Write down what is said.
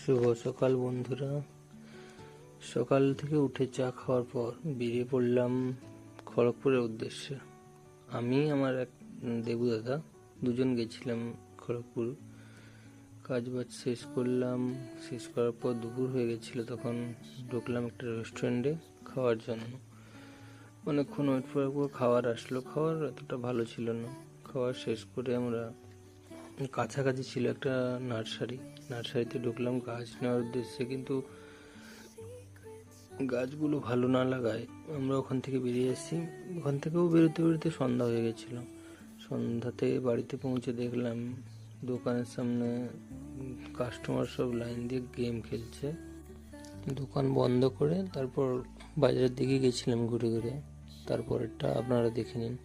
শুভ সকাল বন্ধুরা। সকাল থেকে উঠে চা খাওয়ার পর বেরিয়ে পড়লাম খড়গপুরের উদ্দেশ্যে। আমি আমার এক দেবু দাদা দুজন গেছিলাম খড়গপুর। কাজবাজ শেষ করলাম, শেষ করার পর দুপুর হয়ে গেছিল, তখন ঢুকলাম একটা রেস্টুরেন্টে খাওয়ার জন্য। অনেকক্ষণ ওয়েট করার পর খাবার আসলো। খাবার এতটা ভালো ছিল না। খাওয়ার শেষ করে আমরা কাছাকাছি ছিল একটা নার্সারিতে ঢুকলাম গাছ নেওয়ার উদ্দেশ্যে, কিন্তু গাছগুলো ভালো না লাগায় আমরা ওখান থেকে বেরিয়ে এসেছি। ওখান থেকেও বেরোতে বেরোতে সন্ধ্যা হয়ে গেছিল। সন্ধ্যাতে বাড়িতে পৌঁছে দেখলাম দোকানের সামনে কাস্টমার সব লাইন দিয়ে গেম খেলছে। দোকান বন্ধ করে তারপর বাজারের দিকে গেছিলাম ঘুরে ঘুরে। তারপরেরটা আপনারা দেখে নিন।